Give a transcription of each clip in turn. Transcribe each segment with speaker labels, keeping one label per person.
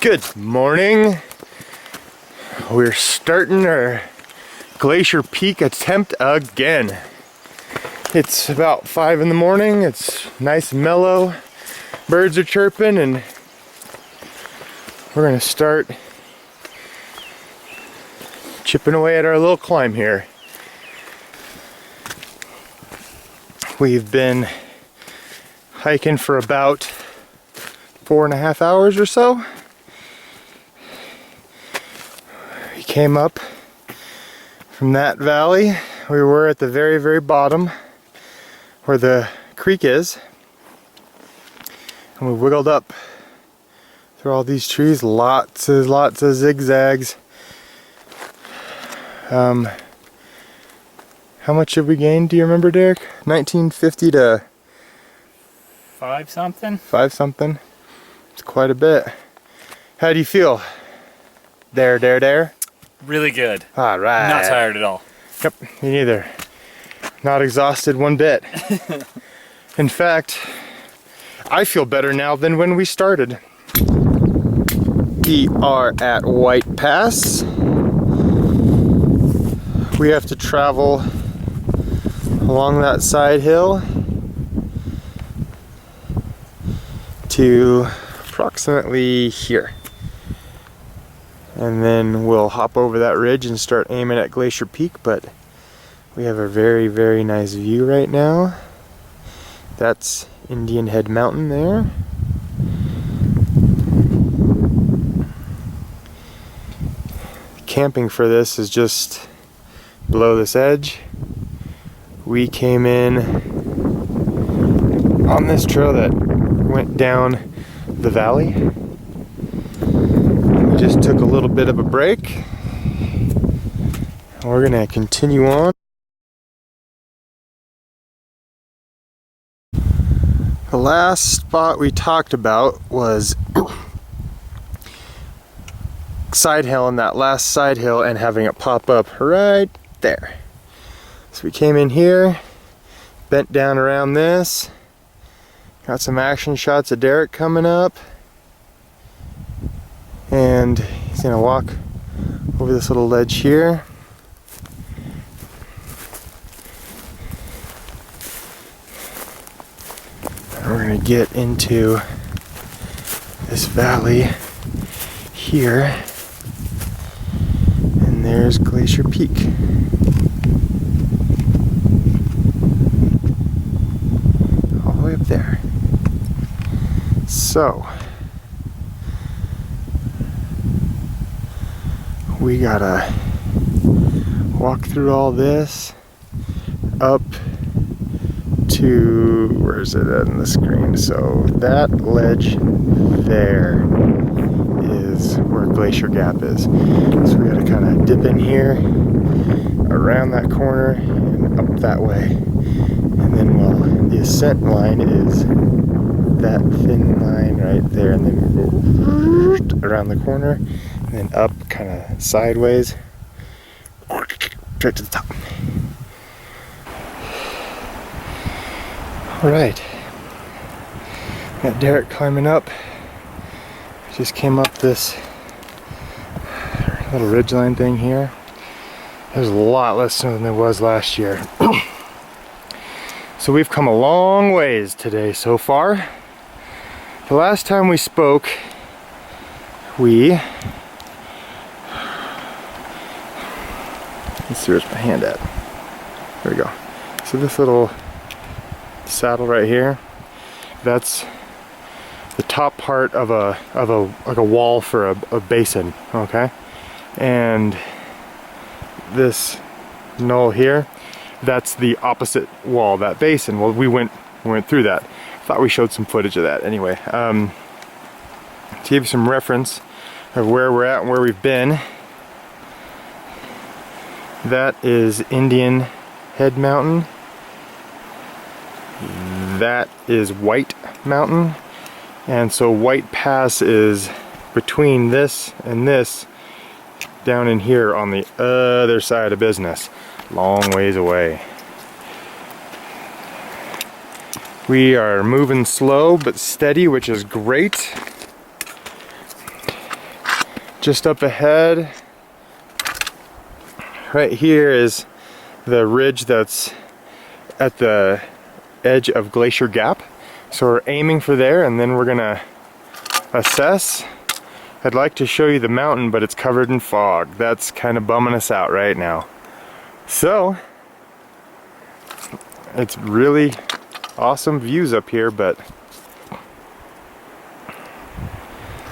Speaker 1: Good morning. We're starting our Glacier Peak attempt again. It's about 5 in the morning. It's nice and mellow. Birds are chirping and we're gonna start chipping away at our little climb here. We've been hiking for about 4.5 hours or so. We came up from that valley. We were at the very, very bottom where the creek is. And we wiggled up through all these trees, lots of zigzags. How much have we gained, do you remember, Derek? 1950 to
Speaker 2: 5 something?
Speaker 1: 5 something. It's quite a bit. How do you feel? There?
Speaker 2: Really good.
Speaker 1: All right.
Speaker 2: Not tired at all.
Speaker 1: Yep, me neither. Not exhausted one bit. In fact, I feel better now than when we started. We are at White Pass. We have to travel along that side hill to approximately here. And then we'll hop over that ridge and start aiming at Glacier Peak, but we have a very, very nice view right now. That's Indian Head Mountain there. Camping for this is just below this edge. We came in on this trail that went down the valley. We just took a little bit of a break. We're gonna continue on. The last spot we talked about was side hill, and that last side hill, and having it pop up right there. So we came in here, bent down around this, got some action shots of Derek coming up, and he's gonna walk over this little ledge here. And we're gonna get into this valley here, and there's Glacier Peak. All the way up there. So we gotta walk through all this up to, where is it at in the screen? So that ledge there is where Glacier Gap is. So we gotta kind of dip in here, around that corner, and up that way. And then, the ascent line is that thin line right there, and then we'll go around the corner, and then up kind of sideways, straight to the top. Alright, got Derek climbing up. Just came up this little ridgeline thing here. There's a lot less snow than there was last year. So we've come a long ways today so far. The last time we spoke, let's see, where's my hand at? There we go. So this little saddle right here, that's the top part of a wall for a basin, okay? And this knoll here, that's the opposite wall, that basin. Well, we went through that. Thought we showed some footage of that. Anyway, to give you some reference of where we're at and where we've been, that is Indian Head Mountain. That is White Mountain. And so White Pass is between this and this, down in here on the other side of business. Long ways away. We are moving slow but steady, which is great. Just up ahead, right here is the ridge that's at the edge of Glacier Gap. So we're aiming for there, and then we're gonna assess. I'd like to show you the mountain, but it's covered in fog. That's kind of bumming us out right now. So, it's really awesome views up here, but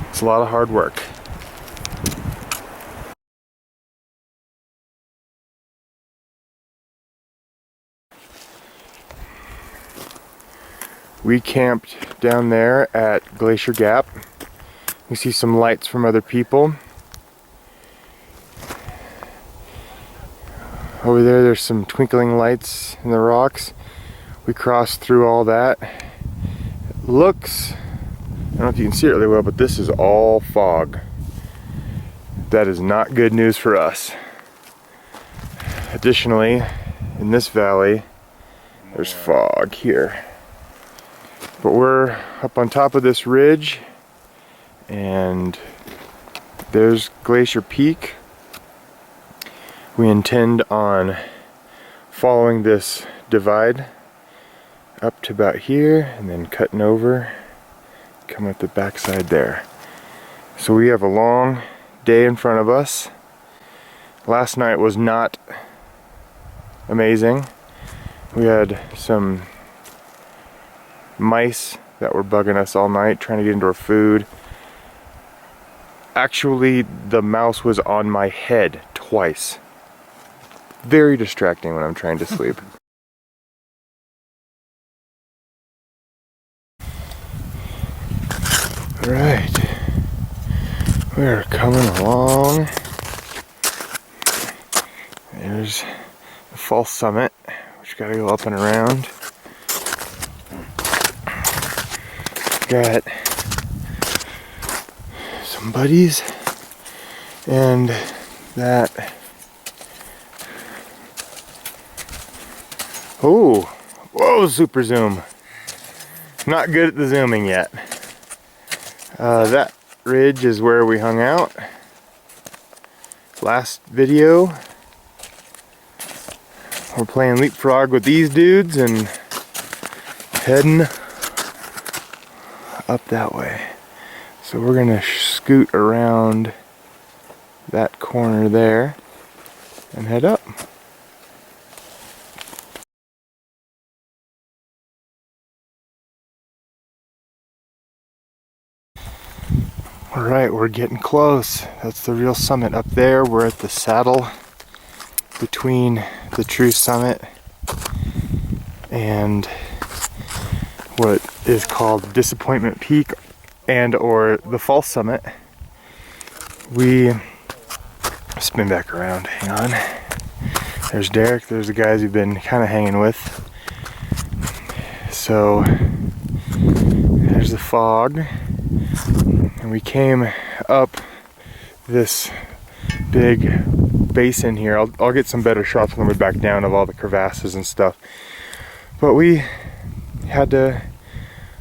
Speaker 1: it's a lot of hard work. We camped down there at Glacier Gap. You see some lights from other people. Over there, there's some twinkling lights in the rocks. We crossed through all that. It looks, I don't know if you can see it really well, but this is all fog. That is not good news for us. Additionally, in this valley, there's fog here. But we're up on top of this ridge, and there's Glacier Peak. We intend on following this divide up to about here and then cutting over, coming up the backside there. So we have a long day in front of us. Last night was not amazing. We had some mice that were bugging us all night, trying to get into our food. Actually, the mouse was on my head twice. Very distracting when I'm trying to sleep. Alright, we're coming along. There's the false summit, which gotta go up and around. Got some buddies and that. Oh, whoa, super zoom. Not good at the zooming yet. That ridge is where we hung out last video. We're playing leapfrog with these dudes and heading up that way. So we're gonna scoot around that corner there and head up. Alright, we're getting close. That's the real summit up there. We're at the saddle between the true summit and what is called Disappointment Peak and or the false summit. We spin back around, hang on. There's Derek, there's the guys we've been kind of hanging with. So there's the fog, and we came up this big basin here. I'll get some better shots when we're back down of all the crevasses and stuff. But we had to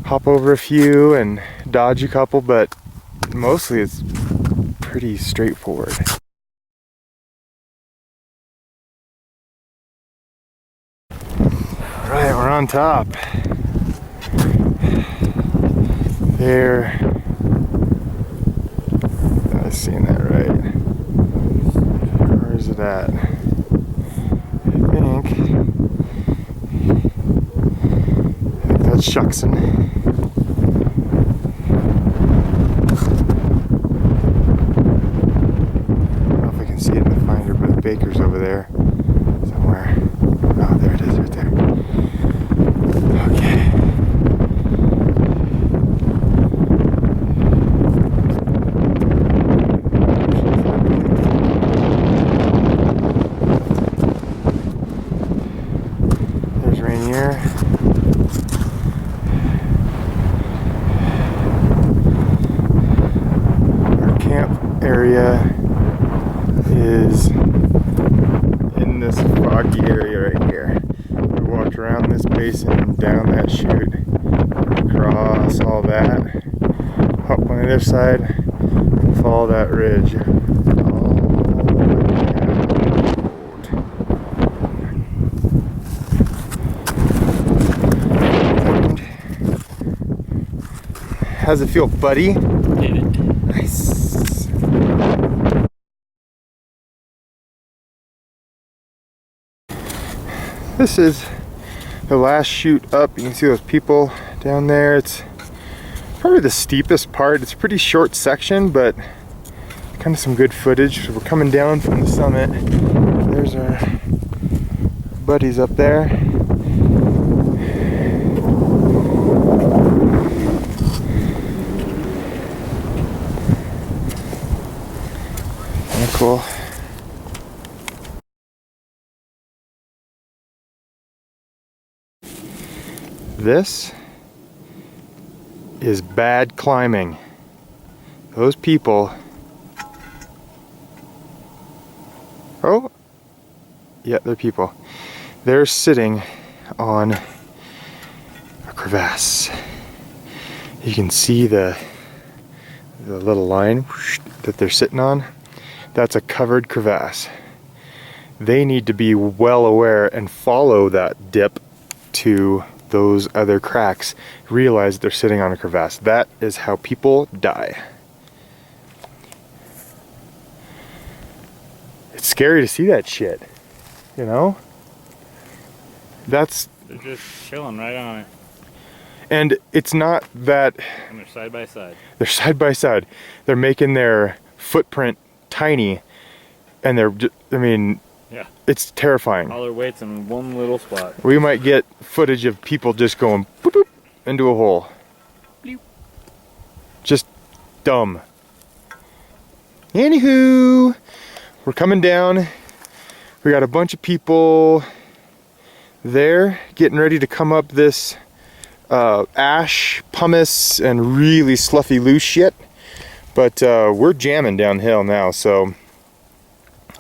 Speaker 1: hop over a few and dodge a couple, but mostly it's pretty straightforward. Alright, we're on top. There. I was seeing that right. Where is it at? I think that's Shuckson. I don't know if I can see it in the finder, but Baker's over there somewhere. Oh, there it is right there. Okay. There's Rainier. Our camp area is in this foggy area right here. We walked around this basin, down that chute, across all that, up on the other side, Follow that ridge. All the way out. How's it feel, buddy?
Speaker 2: Did it.
Speaker 1: Nice. This is the last chute up. You can see those people down there. It's probably the steepest part. It's a pretty short section, but kind of some good footage. So we're coming down from the summit. There's our buddies up there. Kind of cool. This is bad climbing. Those people. Oh, yeah, they're people. They're sitting on a crevasse. You can see the little line that they're sitting on. That's a covered crevasse. They need to be well aware and follow that dip to those other cracks. Realize they're sitting on a crevasse. That is how people die. It's scary to see that shit, you know?
Speaker 2: They're just chilling right on it.
Speaker 1: And it's not that
Speaker 2: And they're side by side.
Speaker 1: they're side by side. They're making their footprint tiny, and I mean,
Speaker 2: Yeah.
Speaker 1: it's terrifying.
Speaker 2: All their weight's in one little spot.
Speaker 1: We might get footage of people just going boop, boop, into a hole.
Speaker 2: Bleep.
Speaker 1: Just dumb. Anywho, we're coming down. We got a bunch of people there getting ready to come up this ash, pumice, and really sloughy loose shit. But we're jamming downhill now, so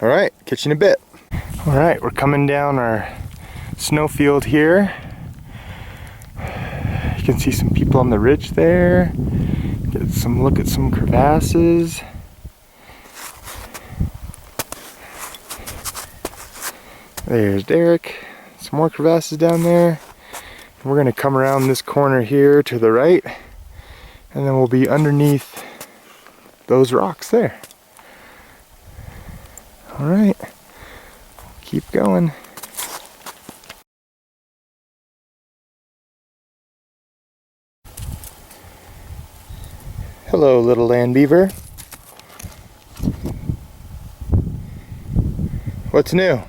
Speaker 1: all right, catch you in a bit. All right, we're coming down our snowfield here. You can see some people on the ridge there. Get some look at some crevasses. There's Derek. Some more crevasses down there. We're gonna come around this corner here to the right, and then we'll be underneath those rocks there. All right, keep going. Hello, little land beaver. What's new?